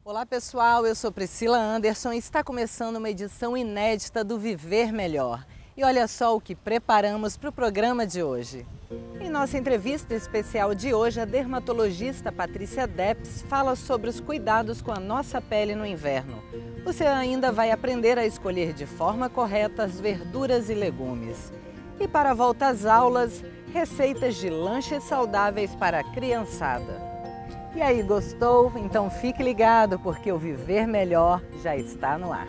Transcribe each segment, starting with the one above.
Olá pessoal, eu sou Priscila Anderson e está começando uma edição inédita do Viver Melhor. E olha só o que preparamos para o programa de hoje. Em nossa entrevista especial de hoje, a dermatologista Patrícia Depes fala sobre os cuidados com a nossa pele no inverno. Você ainda vai aprender a escolher de forma correta as verduras e legumes. E para a volta às aulas, receitas de lanches saudáveis para a criançada. E aí, gostou? Então fique ligado, porque o Viver Melhor já está no ar.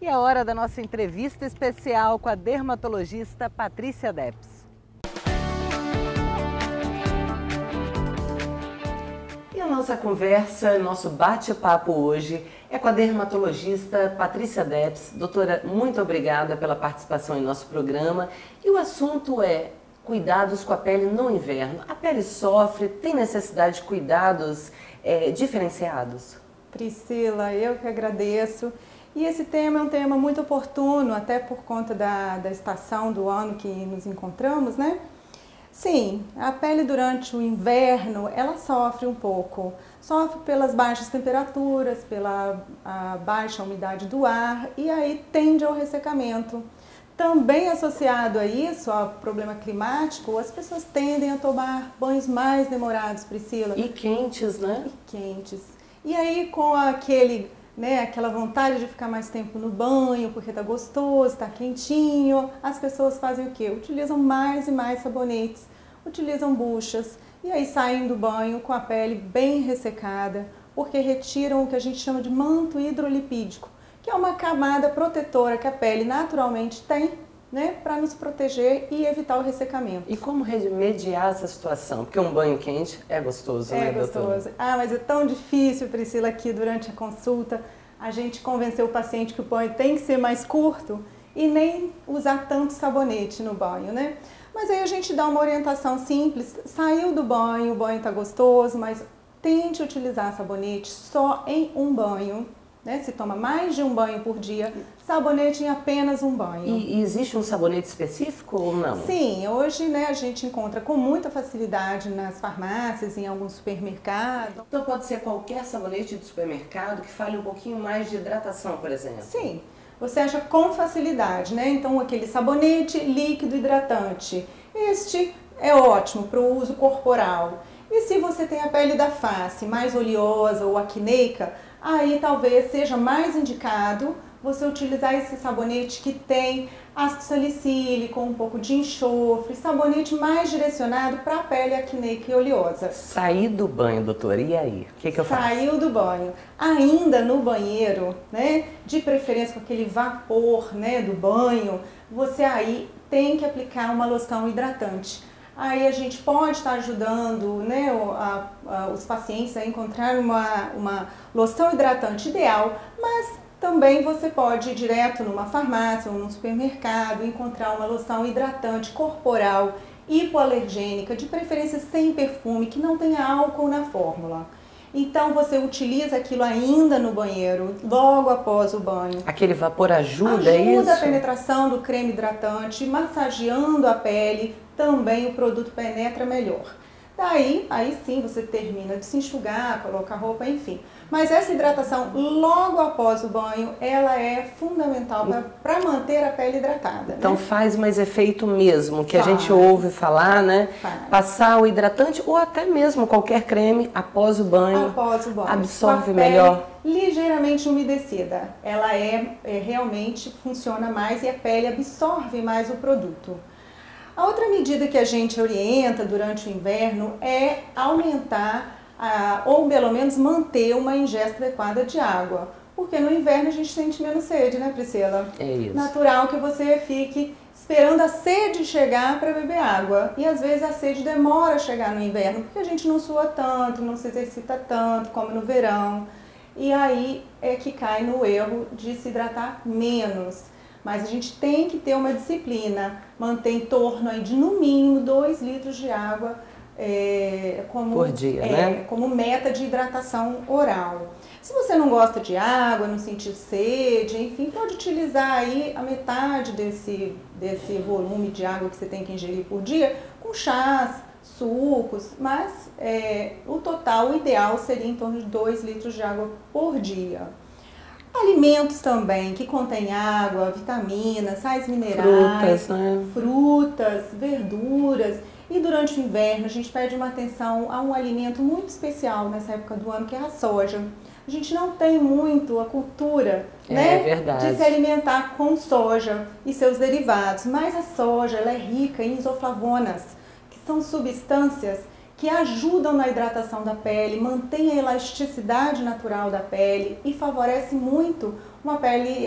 E é hora da nossa entrevista especial com a dermatologista Patrícia Depes. E a nossa conversa, nosso bate-papo hoje é com a dermatologista Patrícia Depes. Doutora, muito obrigada pela participação em nosso programa. E o assunto é cuidados com a pele no inverno. A pele sofre, tem necessidade de cuidados diferenciados? Priscila, eu que agradeço. E esse tema é um tema muito oportuno, até por conta da estação do ano que nos encontramos, né? Sim, a pele durante o inverno, ela sofre um pouco. Sofre pelas baixas temperaturas, pela baixa umidade do ar e aí tende ao ressecamento. Também associado a isso, ao problema climático, as pessoas tendem a tomar banhos mais demorados, Priscila. E quentes, né? E quentes. E aí com aquela vontade de ficar mais tempo no banho, porque tá gostoso, tá quentinho, as pessoas fazem o quê? Utilizam mais e mais sabonetes, utilizam buchas e aí saem do banho com a pele bem ressecada, porque retiram o que a gente chama de manto hidrolipídico, que é uma camada protetora que a pele naturalmente tem, né, para nos proteger e evitar o ressecamento. E como remediar essa situação? Porque um banho quente é gostoso, né, doutora? É gostoso. Ah, mas é tão difícil, Priscila, aqui durante a consulta, a gente convencer o paciente que o banho tem que ser mais curto e nem usar tanto sabonete no banho, né? Mas aí a gente dá uma orientação simples, saiu do banho, o banho tá gostoso, mas tente utilizar sabonete só em um banho. Né? Se toma mais de um banho por dia, sabonete em apenas um banho. E existe um sabonete específico ou não? Sim, hoje, né, a gente encontra com muita facilidade nas farmácias, em alguns supermercados. Então pode ser qualquer sabonete de supermercado que fale um pouquinho mais de hidratação, por exemplo? Sim, você acha com facilidade, né? Então aquele sabonete líquido hidratante, este é ótimo para o uso corporal. E se você tem a pele da face mais oleosa ou acneica, aí talvez seja mais indicado você utilizar esse sabonete que tem ácido salicílico, com um pouco de enxofre, sabonete mais direcionado para a pele acneica e oleosa. Sair do banho, doutora, e aí? O que eu faço? Saiu do banho. Ainda no banheiro, né, de preferência com aquele vapor, né, do banho, você aí tem que aplicar uma loção hidratante. Aí a gente pode estar ajudando, né, os pacientes a encontrar uma loção hidratante ideal, mas também você pode ir direto numa farmácia ou num supermercado encontrar uma loção hidratante corporal hipoalergênica, de preferência sem perfume, que não tenha álcool na fórmula. Então você utiliza aquilo ainda no banheiro, logo após o banho. Aquele vapor ajuda isso? Ajuda a penetração do creme hidratante, massageando a pele, também o produto penetra melhor. Daí, aí sim você termina de se enxugar, coloca a roupa, enfim. Mas essa hidratação logo após o banho, ela é fundamental para manter a pele hidratada. Então, né? faz mais efeito mesmo, que a gente ouve falar, né? Passar o hidratante ou até mesmo qualquer creme após o banho. Após o banho. Absorve com a pele melhor. Ligeiramente umedecida. Ela realmente funciona mais e a pele absorve mais o produto. A outra medida que a gente orienta durante o inverno é aumentar ou pelo menos manter uma ingesta adequada de água. Porque no inverno a gente sente menos sede, né, Priscila? É isso. Natural que você fique esperando a sede chegar para beber água. E às vezes a sede demora a chegar no inverno, porque a gente não sua tanto, não se exercita tanto como no verão. E aí é que cai no erro de se hidratar menos. Mas a gente tem que ter uma disciplina, manter em torno aí de no mínimo 2 litros de água por dia, né? Como meta de hidratação oral. Se você não gosta de água, não sentir sede, enfim, pode utilizar aí a metade desse volume de água que você tem que ingerir por dia com chás, sucos, mas o total, o ideal seria em torno de 2 litros de água por dia. Alimentos também que contêm água, vitaminas, sais minerais, frutas, verduras. E durante o inverno a gente pede uma atenção a um alimento muito especial nessa época do ano, que é a soja. A gente não tem muito a cultura, né, de se alimentar com soja e seus derivados, mas a soja ela é rica em isoflavonas, que são substâncias que ajudam na hidratação da pele, mantém a elasticidade natural da pele e favorece muito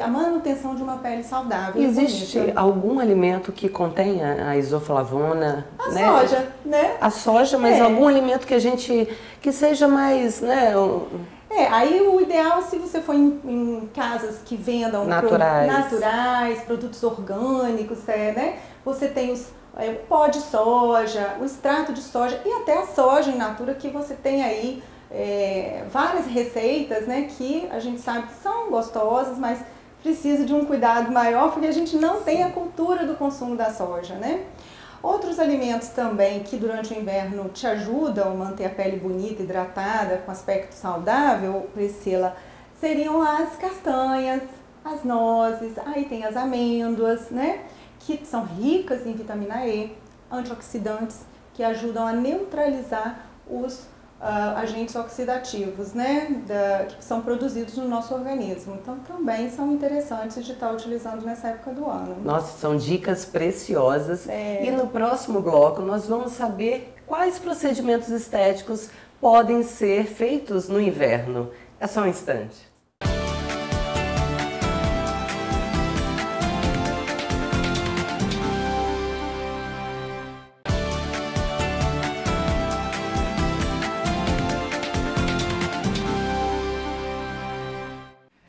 a manutenção de uma pele saudável. Existe algum alimento que contenha a isoflavona? A soja, né? A soja, mas algum alimento que seja mais, né? Aí o ideal, se você for em casas que vendam naturais, produtos orgânicos, né? Você tem o pó de soja, o extrato de soja e até a soja in natura, que você tem aí várias receitas, né, que a gente sabe que são gostosas, mas precisa de um cuidado maior porque a gente não tem a cultura do consumo da soja, né? Outros alimentos também que durante o inverno te ajudam a manter a pele bonita, hidratada, com aspecto saudável, Priscila, seriam as castanhas, as nozes, aí tem as amêndoas, né? Que são ricas em vitamina E, antioxidantes, que ajudam a neutralizar os agentes oxidativos, né, que são produzidos no nosso organismo. Então, também são interessantes de estar utilizando nessa época do ano. Nossa, são dicas preciosas. E no próximo bloco nós vamos saber quais procedimentos estéticos podem ser feitos no inverno. É só um instante.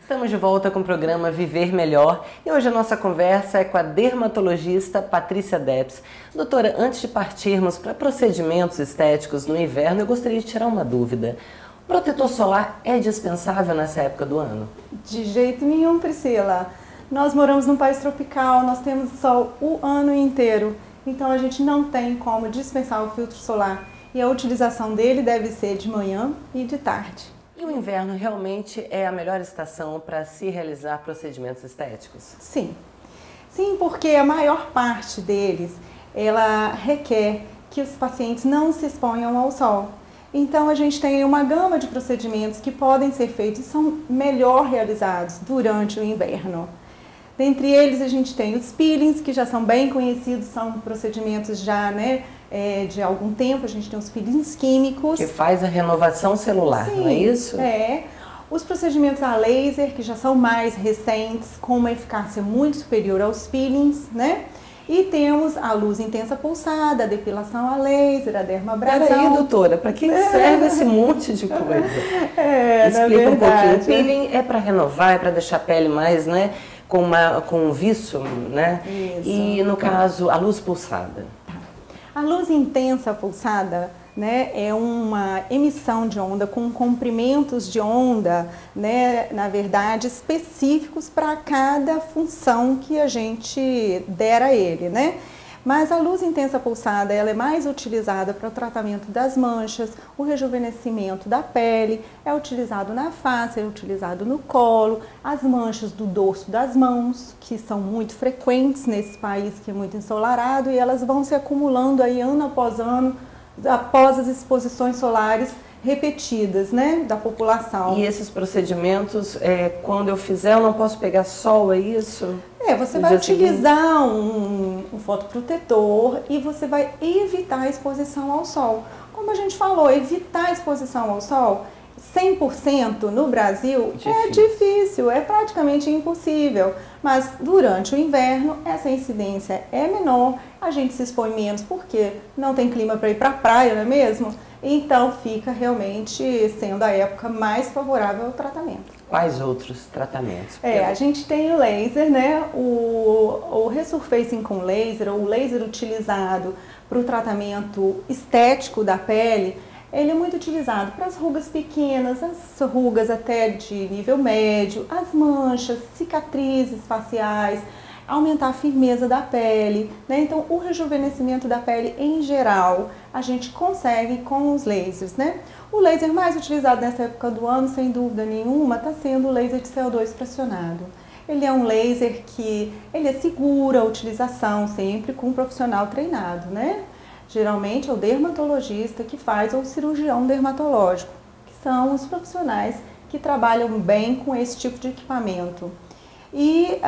Estamos de volta com o programa Viver Melhor e hoje a nossa conversa é com a dermatologista Patrícia Depes. Doutora, antes de partirmos para procedimentos estéticos no inverno, eu gostaria de tirar uma dúvida. O protetor solar é dispensável nessa época do ano? De jeito nenhum, Priscila. Nós moramos num país tropical, nós temos sol o ano inteiro, então a gente não tem como dispensar o filtro solar e a utilização dele deve ser de manhã e de tarde. E o inverno realmente é a melhor estação para se realizar procedimentos estéticos? Sim. Sim, porque a maior parte deles, ela requer que os pacientes não se exponham ao sol. Então a gente tem uma gama de procedimentos que podem ser feitos e são melhor realizados durante o inverno. Dentre eles a gente tem os peelings, que já são bem conhecidos, são procedimentos já, né, de algum tempo. A gente tem os peelings químicos. Que faz a renovação celular, sim, não é isso? Os procedimentos a laser, que já são mais recentes, com uma eficácia muito superior aos peelings, né? E temos a luz intensa pulsada, a depilação a laser, a dermabrasão. Peraí, doutora, para que serve esse monte de coisa? Explica um pouquinho. O peeling é para renovar, é para deixar a pele mais, né, com um viço, né? Isso. E no caso, a luz pulsada. A luz intensa pulsada, né, é uma emissão de onda com comprimentos de onda, né, na verdade, específicos para cada função que a gente der a ele, né? Mas a luz intensa pulsada, ela é mais utilizada para o tratamento das manchas, o rejuvenescimento da pele, é utilizado na face, é utilizado no colo, as manchas do dorso das mãos, que são muito frequentes nesse país que é muito ensolarado, e elas vão se acumulando aí ano após ano, após as exposições solares repetidas, né, da população. E esses procedimentos, quando eu fizer, eu não posso pegar sol, é isso? Você vai utilizar um fotoprotetor e você vai evitar a exposição ao sol. Como a gente falou, evitar a exposição ao sol 100% no Brasil é difícil, é praticamente impossível. Mas durante o inverno essa incidência é menor, a gente se expõe menos porque não tem clima para ir para a praia, não é mesmo? Então fica realmente sendo a época mais favorável ao tratamento. Quais outros tratamentos? A gente tem o laser, né? O resurfacing com laser, ou o laser utilizado para o tratamento estético da pele, Ele é muito utilizado para as rugas pequenas, as rugas até de nível médio, as manchas, cicatrizes faciais, aumentar a firmeza da pele, né? Então, o rejuvenescimento da pele em geral, a gente consegue com os lasers, né? O laser mais utilizado nessa época do ano, sem dúvida nenhuma, está sendo o laser de CO2 fracionado. Ele é um laser que ele é seguro a utilização, sempre com um profissional treinado, né? Geralmente é o dermatologista que faz ou o cirurgião dermatológico, que são os profissionais que trabalham bem com esse tipo de equipamento. E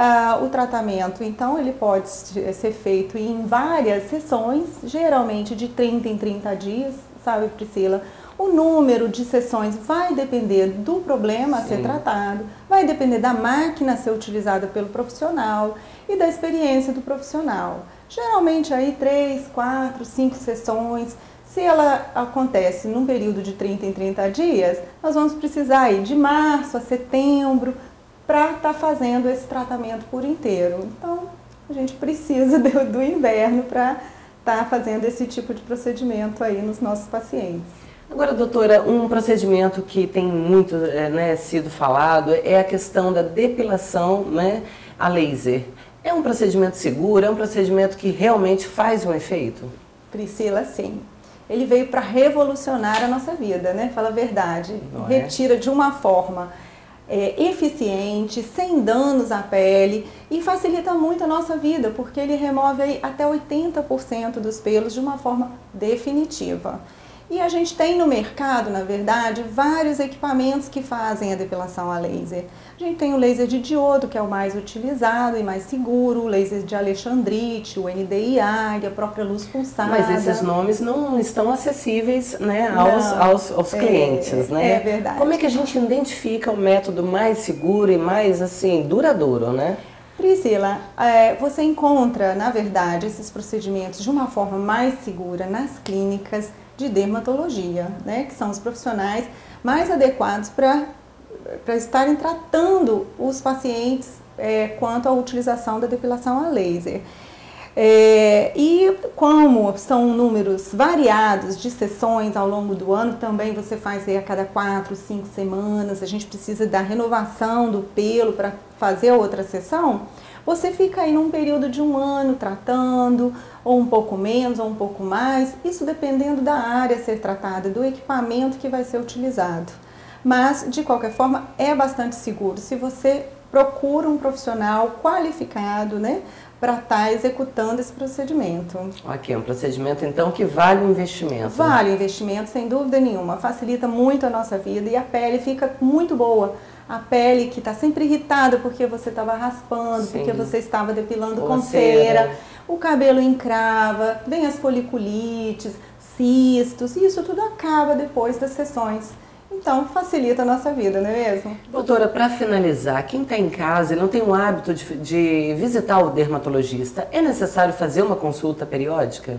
o tratamento, então, ele pode ser feito em várias sessões, geralmente de 30 em 30 dias, sabe, Priscila? O número de sessões vai depender do problema a ser tratado, vai depender da máquina a ser utilizada pelo profissional e da experiência do profissional. Geralmente aí 3, 4, 5 sessões. Se ela acontece num período de 30 em 30 dias, nós vamos precisar ir de março a setembro para estar fazendo esse tratamento por inteiro. Então, a gente precisa do inverno para estar fazendo esse tipo de procedimento aí nos nossos pacientes. Agora, doutora, um procedimento que tem muito sido falado é a questão da depilação, né, a laser. É um procedimento seguro? É um procedimento que realmente faz um efeito? Priscila, sim. Ele veio para revolucionar a nossa vida, né? Fala a verdade. Retira de uma forma eficiente, sem danos à pele e facilita muito a nossa vida, porque ele remove aí até 80% dos pelos de uma forma definitiva. E a gente tem no mercado, na verdade, vários equipamentos que fazem a depilação a laser. A gente tem o laser de diodo, que é o mais utilizado e mais seguro, o laser de alexandrite, o NDIA, a própria luz pulsada. Mas esses nomes não estão acessíveis, né, aos clientes, né? É verdade. Como é que a gente identifica o método mais seguro e mais, assim, duradouro, né? Priscila, você encontra, na verdade, esses procedimentos de uma forma mais segura nas clínicas de dermatologia, né, que são os profissionais mais adequados para estarem tratando os pacientes quanto à utilização da depilação a laser. E como são números variados de sessões ao longo do ano, também você faz a cada 4, 5 semanas, a gente precisa da renovação do pelo para fazer outra sessão, você fica aí num período de 1 ano tratando, ou um pouco menos, ou um pouco mais, isso dependendo da área a ser tratada, do equipamento que vai ser utilizado. Mas, de qualquer forma, é bastante seguro se você procura um profissional qualificado, né, para estar executando esse procedimento. Ok, um procedimento então que vale o investimento. Vale o investimento, sem dúvida nenhuma, facilita muito a nossa vida e a pele fica muito boa. A pele que está sempre irritada porque você estava raspando, porque você estava depilando com cera, o cabelo encrava, vem as foliculites, cistos, e isso tudo acaba depois das sessões. Então, facilita a nossa vida, não é mesmo? Doutora, para finalizar, quem está em casa e não tem o hábito de visitar o dermatologista, é necessário fazer uma consulta periódica?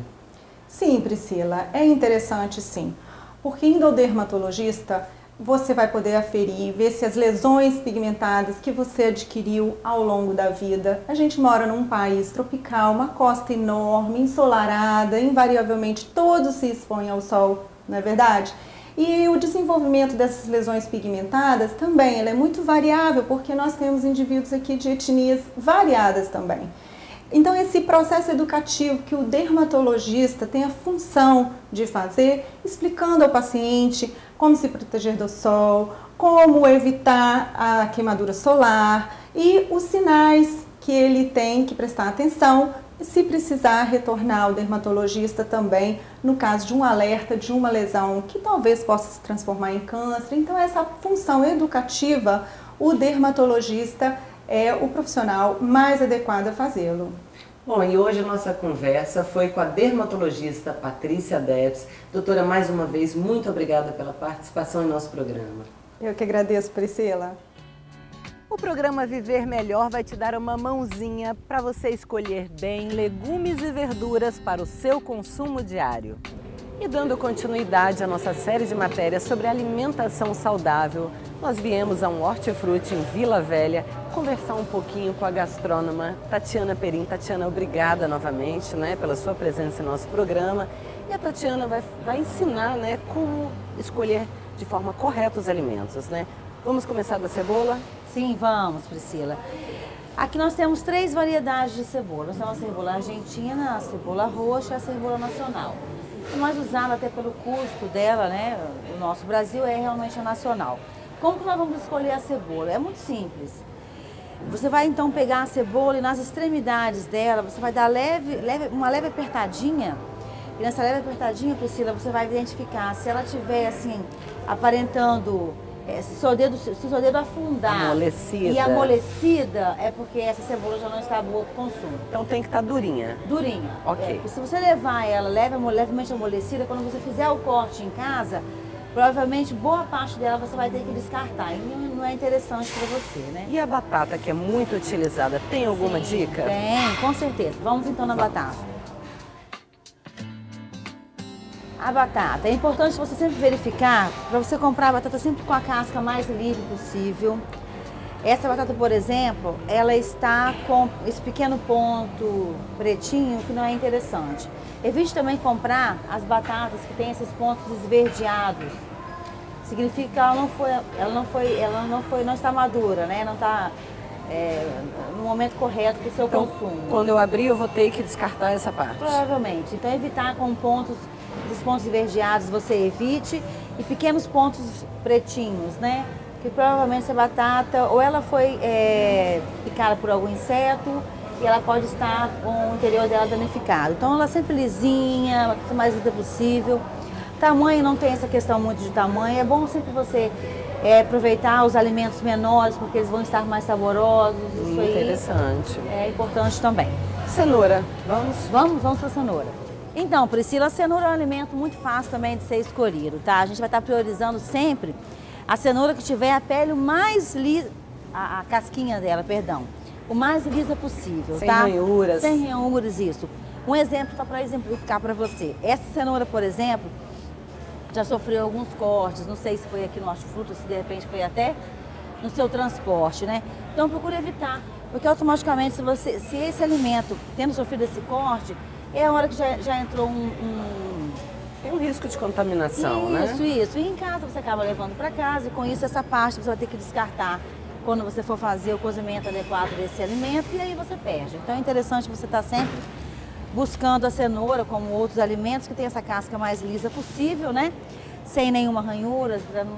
Sim, Priscila, é interessante sim, porque indo ao dermatologista, você vai poder aferir, ver se as lesões pigmentadas que você adquiriu ao longo da vida. A gente mora num país tropical, uma costa enorme, ensolarada, invariavelmente todos se expõem ao sol, não é verdade? E o desenvolvimento dessas lesões pigmentadas também, ela é muito variável, porque nós temos indivíduos aqui de etnias variadas também. Então, esse processo educativo que o dermatologista tem a função de fazer, explicando ao paciente como se proteger do sol, como evitar a queimadura solar e os sinais que ele tem que prestar atenção, se precisar retornar ao dermatologista também, no caso de um alerta de uma lesão que talvez possa se transformar em câncer. Então, essa função educativa, o dermatologista é o profissional mais adequado a fazê-lo. Bom, e hoje a nossa conversa foi com a dermatologista Patrícia Debs. Doutora, mais uma vez, muito obrigada pela participação em nosso programa. Eu que agradeço, Priscila. O programa Viver Melhor vai te dar uma mãozinha para você escolher bem legumes e verduras para o seu consumo diário. E dando continuidade à nossa série de matérias sobre alimentação saudável, nós viemos a um hortifruti em Vila Velha conversar um pouquinho com a gastrônoma Tatiana Perim. Tatiana, obrigada novamente, né, pela sua presença em nosso programa. E a Tatiana vai ensinar, né, como escolher de forma correta os alimentos, né? Vamos começar da cebola? Sim, vamos, Priscila. Aqui nós temos 3 variedades de cebola. Nós temos a cebola argentina, a cebola roxa e a cebola nacional. A mais usada até pelo custo dela, né, o nosso Brasil é realmente a nacional. Como que nós vamos escolher a cebola? É muito simples. Você vai então pegar a cebola e nas extremidades dela, você vai dar uma leve apertadinha. E nessa leve apertadinha, Priscila, você vai identificar se ela estiver assim, aparentando, se seu dedo afundar e amolecida, é porque essa cebola já não está boa para o consumo. Então tem que estar durinha. Durinha. Ok. Se você levar ela levemente amolecida, quando você fizer o corte em casa, provavelmente boa parte dela você vai ter que descartar. E não é interessante para você, né? E a batata, que é muito utilizada, tem alguma dica? Tem, com certeza. Vamos então na batata. A batata, é importante você sempre verificar, para você comprar a batata sempre com a casca mais livre possível. Essa batata, por exemplo, ela está com esse pequeno ponto pretinho que não é interessante. Evite também comprar as batatas que têm esses pontos esverdeados. Significa que ela não está madura, né? Não está no momento correto para o seu consumo. Quando eu abrir, eu vou ter que descartar essa parte. Provavelmente. Então, evitar com esses pontos esverdeados, você evite, e pequenos pontos pretinhos, né? Que provavelmente essa batata, ou ela foi picada por algum inseto, e ela pode estar com o interior dela danificado. Então, ela sempre lisinha, a mais lisa possível. Tamanho, não tem essa questão muito de tamanho. É bom sempre você aproveitar os alimentos menores, porque eles vão estar mais saborosos. Isso aí interessante. É importante também. Cenoura, vamos para a cenoura. Então, Priscila, a cenoura é um alimento muito fácil também de ser escolhido, tá? A gente vai estar priorizando sempre a cenoura que tiver a pele o mais lisa, a casquinha dela, perdão, o mais lisa possível, sem tá? ranhuras. Sem ranhuras, isso. Um exemplo só para exemplificar para você. Essa cenoura, por exemplo, já sofreu alguns cortes, não sei se foi aqui no hortifruti, se de repente foi até no seu transporte, né? Então procure evitar, porque automaticamente se esse alimento, tendo sofrido esse corte, é a hora que já entrou Tem um risco de contaminação, né? Isso. E em casa você acaba levando para casa e com isso essa parte você vai ter que descartar quando você for fazer o cozimento adequado desse alimento e aí você perde. Então é interessante você estar sempre buscando a cenoura como outros alimentos que tem essa casca mais lisa possível, né? Sem nenhuma ranhura, para não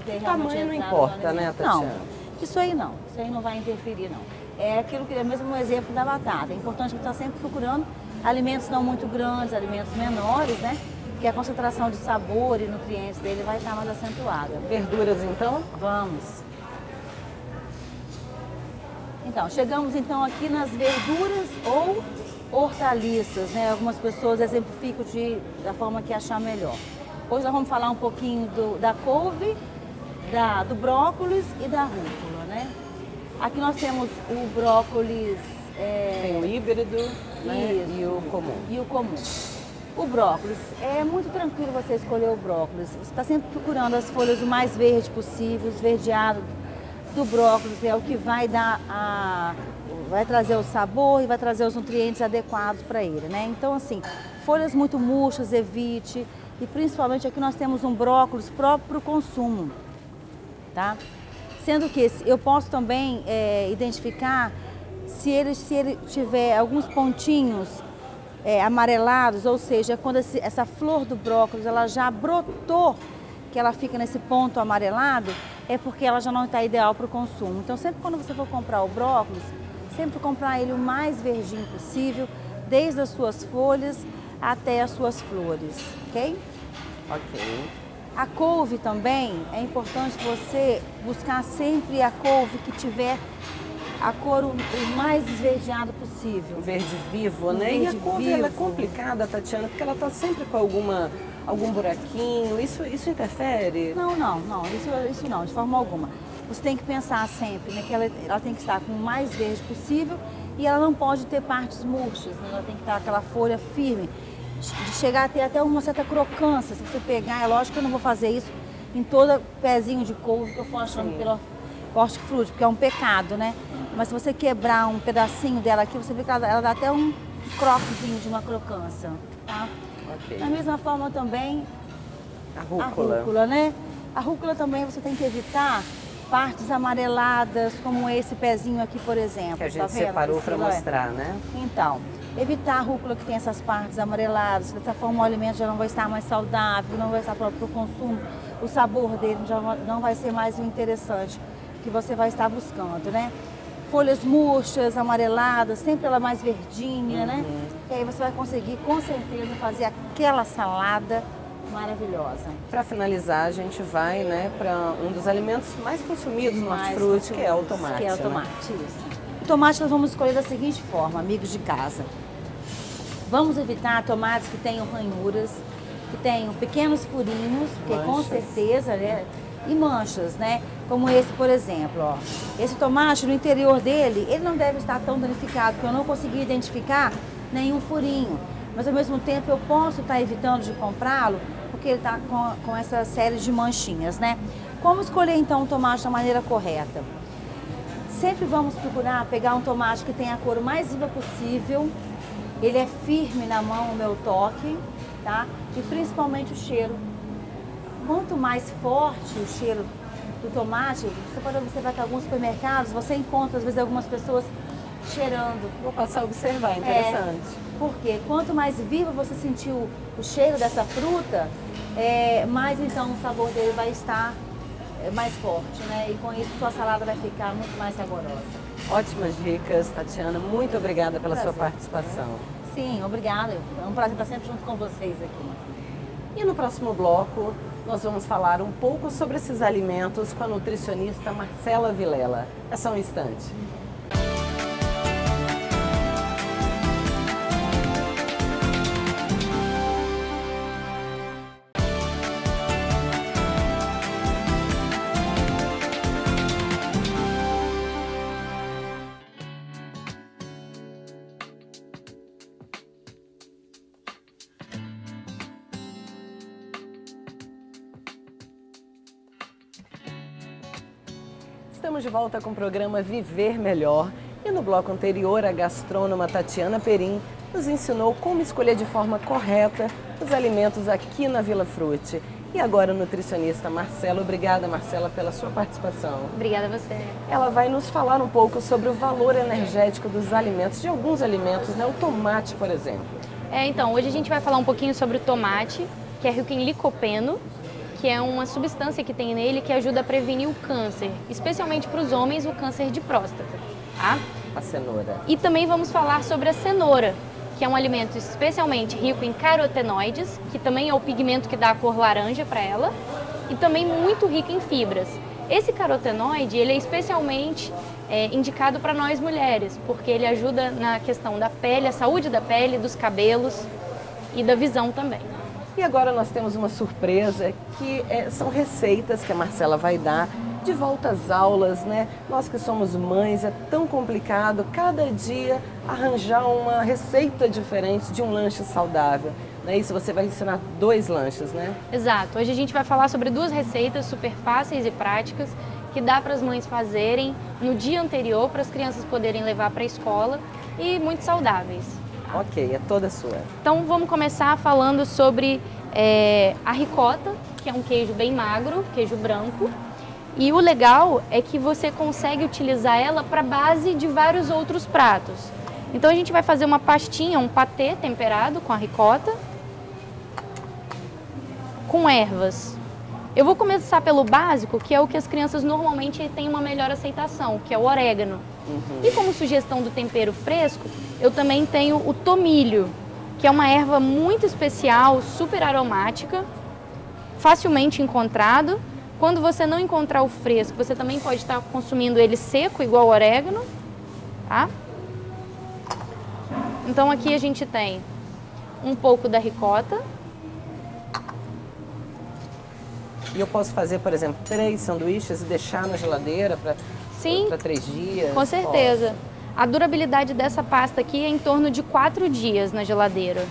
ter realmente... O tamanho não importa, né, Tatiana? Não, isso aí não vai interferir, não. É aquilo que é mesmo um exemplo da batata. É importante estar sempre procurando alimentos não muito grandes, alimentos menores, né? Que a concentração de sabor e nutrientes dele vai estar mais acentuada. Verduras, então? Vamos. Então, chegamos então aqui nas verduras ou hortaliças, né? Algumas pessoas exemplificam da forma que achar melhor. Hoje nós vamos falar um pouquinho da couve, do brócolis e da rúcula, né? Aqui nós temos o brócolis... Tem o híbrido, né? E o comum. E o comum. O brócolis, é muito tranquilo você escolher o brócolis. Você está sempre procurando as folhas o mais verde possível, esverdeado do brócolis é o que vai vai trazer o sabor e vai trazer os nutrientes adequados para ele, né? Então, assim, folhas muito murchas, evite. E principalmente aqui nós temos um brócolis próprio para o consumo, tá? Sendo que eu posso também identificar se ele tiver alguns pontinhos amarelados, ou seja, quando essa flor do brócolis ela já brotou, que ela fica nesse ponto amarelado, é porque ela já não está ideal para o consumo. Então, sempre quando você for comprar o brócolis, sempre comprar ele o mais verdinho possível, desde as suas folhas até as suas flores, ok? Ok. A couve também, é importante você buscar sempre a couve que tiver a cor o mais esverdeado possível. Verde vivo, né? E a couve ela é complicada, Tatiana, porque ela está sempre com algum buraquinho. Isso interfere? Não, isso não, de forma alguma. Você tem que pensar sempre, né, que ela tem que estar com o mais verde possível e ela não pode ter partes murchas, né? Ela tem que estar aquela folha firme, de chegar a ter até uma certa crocância. Se você pegar, é lógico que eu não vou fazer isso em todo pezinho de couve que eu for achando hortifruti, porque é um pecado, né? Mas se você quebrar um pedacinho dela aqui, você vê que ela dá até um croquezinho de uma crocância, tá? Ok. Da mesma forma também A rúcula. a rúcula, né? A rúcula também você tem que evitar partes amareladas, como esse pezinho aqui, por exemplo. Que a gente tá vendo, separou para Priscila? mostrar, né? Então, evitar a rúcula que tem essas partes amareladas, dessa forma o alimento já não vai estar mais saudável, não vai estar para o consumo, o sabor dele já não vai ser mais o interessante que você vai estar buscando, né? Folhas murchas, amareladas, sempre ela mais verdinha, né? E aí você vai conseguir, com certeza, fazer aquela salada maravilhosa. Para finalizar, a gente vai, né, para um dos alimentos mais consumidos no hortifruti, que é o tomate. Que é o né? tomate, isso. O tomate nós vamos escolher da seguinte forma, amigos de casa. Vamos evitar tomates que tenham ranhuras, que tenham pequenos furinhos, porque com certeza, né? E manchas, né? Como esse, por exemplo, ó. Esse tomate, no interior dele, ele não deve estar tão danificado, porque eu não consegui identificar nenhum furinho. Mas, ao mesmo tempo, eu posso estar evitando de comprá-lo, porque ele está com essa série de manchinhas, né? Como escolher, então, o tomate da maneira correta? Sempre vamos procurar pegar um tomate que tenha a cor mais viva possível, ele é firme na mão, o meu toque, tá? E principalmente o cheiro. Quanto mais forte o cheiro do tomate, você vai para alguns supermercados, você encontra às vezes algumas pessoas cheirando. Vou passar a observar, interessante. Porque quanto mais vivo você sentiu o cheiro dessa fruta, mais então o sabor dele vai estar mais forte, né? E com isso sua salada vai ficar muito mais saborosa. Ótimas dicas, Tatiana. Muito obrigada pela sua participação. Sim, obrigada. É um prazer estar sempre junto com vocês aqui. E no próximo bloco, nós vamos falar um pouco sobre esses alimentos com a nutricionista Marcela Vilela. É só um instante. Estamos de volta com o programa Viver Melhor e no bloco anterior a gastrônoma Tatiana Perim nos ensinou como escolher de forma correta os alimentos aqui na Vila Frutti. E agora a nutricionista Marcela. Obrigada, Marcela, pela sua participação. Obrigada a você. Ela vai nos falar um pouco sobre o valor energético dos alimentos, de alguns alimentos, né? O tomate, por exemplo. Então, hoje a gente vai falar um pouquinho sobre o tomate, que é rico em licopeno, que é uma substância que tem nele que ajuda a prevenir o câncer, especialmente para os homens, o câncer de próstata, tá? A cenoura. E também vamos falar sobre a cenoura, que é um alimento especialmente rico em carotenoides, que também é o pigmento que dá a cor laranja para ela, e também muito rico em fibras. Esse carotenoide, ele é especialmente indicado para nós mulheres, porque ele ajuda na questão da pele, a saúde da pele, dos cabelos e da visão também. E agora nós temos uma surpresa, que são receitas que a Marcela vai dar de volta às aulas, né? Nós que somos mães, é tão complicado cada dia arranjar uma receita diferente de um lanche saudável. Não é isso? Você vai ensinar 2 lanches, né? Exato. Hoje a gente vai falar sobre 2 receitas super fáceis e práticas que dá para as mães fazerem no dia anterior para as crianças poderem levar para a escola e muito saudáveis. Ok, é toda sua. Então vamos começar falando sobre a ricota, que é um queijo bem magro, queijo branco. E o legal é que você consegue utilizar ela para base de vários outros pratos. Então a gente vai fazer uma pastinha, um patê temperado com a ricota, com ervas. Eu vou começar pelo básico, que é o que as crianças normalmente têm uma melhor aceitação, que é o orégano. E como sugestão do tempero fresco, eu também tenho o tomilho, que é uma erva muito especial, super aromática, facilmente encontrado. Quando você não encontrar o fresco, você também pode estar consumindo ele seco, igual o orégano, tá? Então aqui a gente tem um pouco da ricota. E eu posso fazer, por exemplo, 3 sanduíches e deixar na geladeira para 3 dias? Com certeza. Posso. A durabilidade dessa pasta aqui é em torno de 4 dias na geladeira.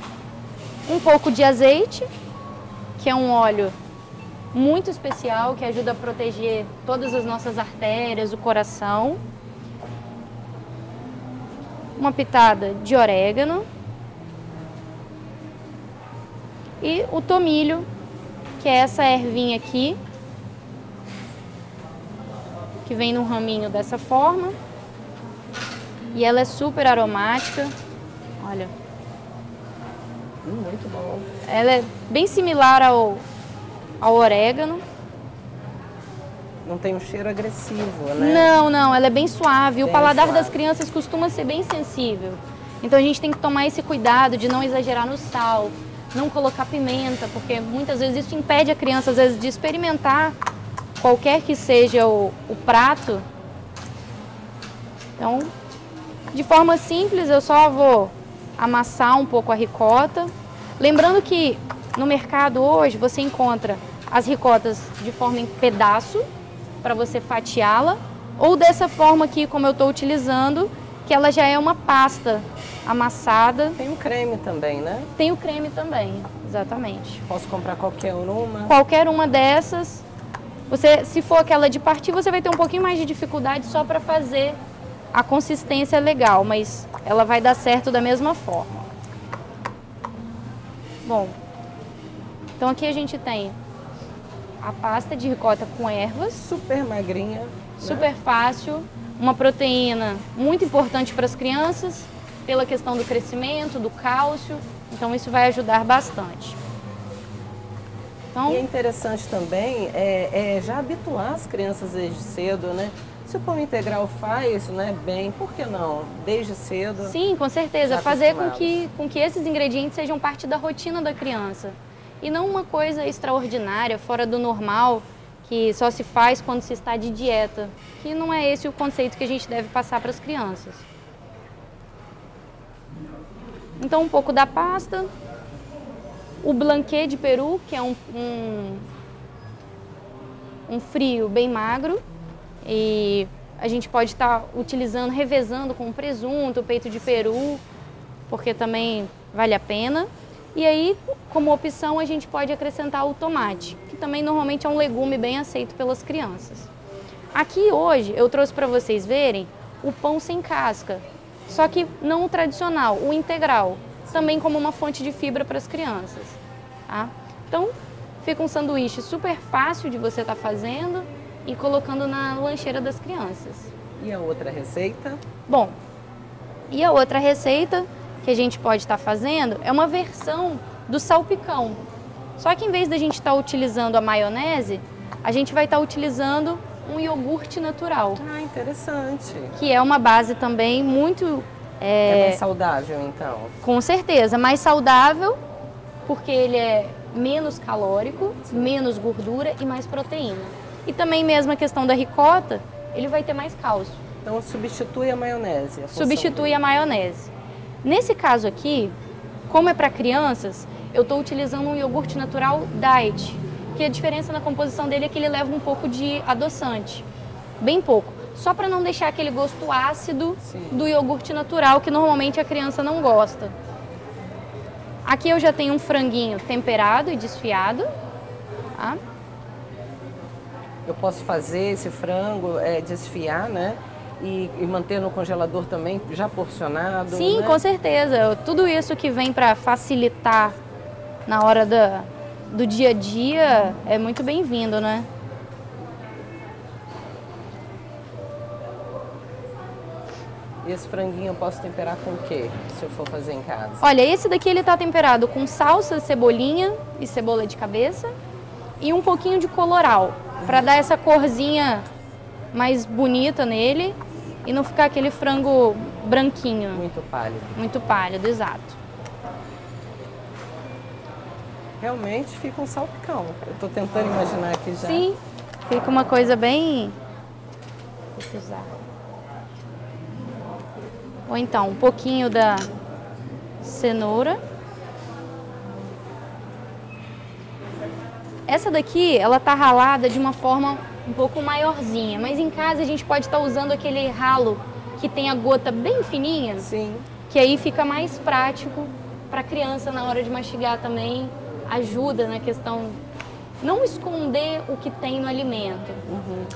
Um pouco de azeite, que é um óleo muito especial que ajuda a proteger todas as nossas artérias, o coração. Uma pitada de orégano. E o tomilho, que é essa ervinha aqui, que vem num raminho dessa forma. E ela é super aromática. Olha. Muito bom. Ela é bem similar ao orégano. Não tem um cheiro agressivo, né? Não, ela é bem suave. O Bem paladar suave. das crianças costuma ser bem sensível. Então a gente tem que tomar esse cuidado de não exagerar no sal, não colocar pimenta, porque muitas vezes isso impede a criança, às vezes, de experimentar qualquer que seja o prato. Então, de forma simples, eu só vou amassar um pouco a ricota. Lembrando que no mercado hoje você encontra as ricotas de forma em pedaço, para você fatiá-la, ou dessa forma aqui, como eu estou utilizando, que ela já é uma pasta amassada. Tem um creme também, né? Tem o creme também, exatamente. Posso comprar qualquer uma? Qualquer uma dessas, você, se for aquela de partir, você vai ter um pouquinho mais de dificuldade só para fazer a consistência legal, mas ela vai dar certo da mesma forma. Bom, então aqui a gente tem a pasta de ricota com ervas. Super magrinha. Super fácil, uma proteína muito importante para as crianças, pela questão do crescimento, do cálcio, então isso vai ajudar bastante. Então, E é interessante também já habituar as crianças desde cedo, né? Se o pão integral faz, né, bem, por que não? Desde cedo. sim, com certeza, Já fazer acostumados. com que esses ingredientes sejam parte da rotina da criança. E não uma coisa extraordinária, fora do normal, que só se faz quando se está de dieta. Que não é esse o conceito que a gente deve passar para as crianças. Então, um pouco da pasta. O blanquê de peru, que é um frio bem magro. E a gente pode estar utilizando, revezando com presunto, peito de peru, porque também vale a pena. E aí, como opção, a gente pode acrescentar o tomate, que também normalmente é um legume bem aceito pelas crianças. Aqui hoje eu trouxe para vocês verem o pão sem casca, só que não o tradicional, o integral, também como uma fonte de fibra para as crianças. Tá? Então, fica um sanduíche super fácil de você estar fazendo e colocando na lancheira das crianças. E a outra receita? Bom, e a outra receita que a gente pode estar fazendo é uma versão do salpicão. Só que em vez da gente estar utilizando a maionese, a gente vai estar utilizando um iogurte natural, Ah, interessante. que é uma base também muito, É mais saudável, então. com certeza, mais saudável, porque ele é menos calórico, menos gordura e mais proteína. E também mesmo a questão da ricota, ele vai ter mais cálcio. Então substitui a maionese. Substitui a maionese. Nesse caso aqui, como é para crianças, eu estou utilizando um iogurte natural diet, que a diferença na composição dele é que ele leva um pouco de adoçante, bem pouco, só para não deixar aquele gosto ácido do iogurte natural, que normalmente a criança não gosta. Aqui eu já tenho um franguinho temperado e desfiado. Tá? Eu posso fazer esse frango, desfiar, né? E manter no congelador também, já porcionado. Sim, né? com certeza. Tudo isso que vem para facilitar na hora do dia a dia é muito bem-vindo, né? E esse franguinho eu posso temperar com o quê, se eu for fazer em casa? Olha, esse daqui ele tá temperado com salsa, cebolinha e cebola de cabeça e um pouquinho de colorau, para dar essa corzinha mais bonita nele e não ficar aquele frango branquinho. Muito pálido. Muito pálido, exato. Realmente fica um salpicão. Eu tô tentando imaginar aqui já. Sim, fica uma coisa bem... Deixa eu usar. Ou então, um pouquinho da cenoura. Essa daqui, ela tá ralada de uma forma um pouco maiorzinha, mas em casa a gente pode estar usando aquele ralo que tem a gota bem fininha, Sim. que aí fica mais prático para a criança na hora de mastigar também, ajuda na questão não esconder o que tem no alimento,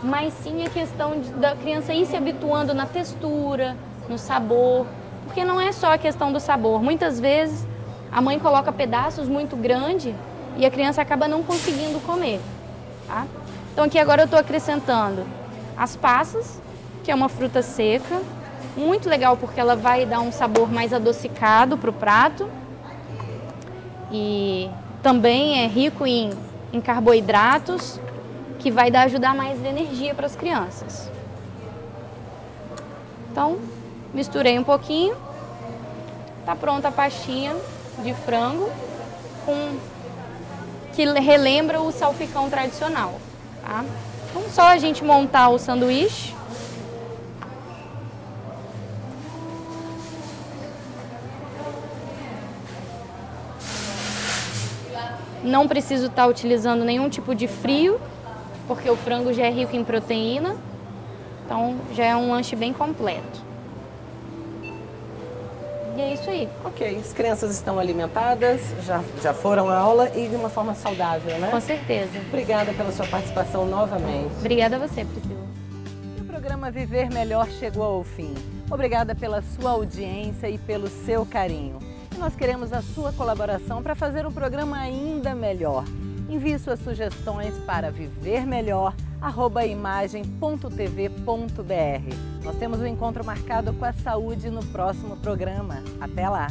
mas sim a questão da criança ir se habituando na textura, no sabor, porque não é só a questão do sabor. Muitas vezes a mãe coloca pedaços muito grandes e a criança acaba não conseguindo comer. Tá? Então aqui agora eu estou acrescentando as passas, que é uma fruta seca, muito legal porque ela vai dar um sabor mais adocicado para o prato e também é rico em carboidratos, que vai ajudar mais energia para as crianças. Então, misturei um pouquinho, tá pronta a pastinha de frango, que relembra o salpicão tradicional. Tá? Então, só a gente montar o sanduíche. Não preciso estar utilizando nenhum tipo de frio, porque o frango já é rico em proteína, então já é um lanche bem completo. E é isso aí. Ok, as crianças estão alimentadas, já foram à aula e de uma forma saudável, né? Com certeza. Obrigada pela sua participação novamente. Obrigada a você, Priscila. E o programa Viver Melhor chegou ao fim. Obrigada pela sua audiência e pelo seu carinho. E nós queremos a sua colaboração para fazer o programa ainda melhor. Envie suas sugestões para vivermelhor@imagem.tv.br. Nós temos um encontro marcado com a saúde no próximo programa. Até lá!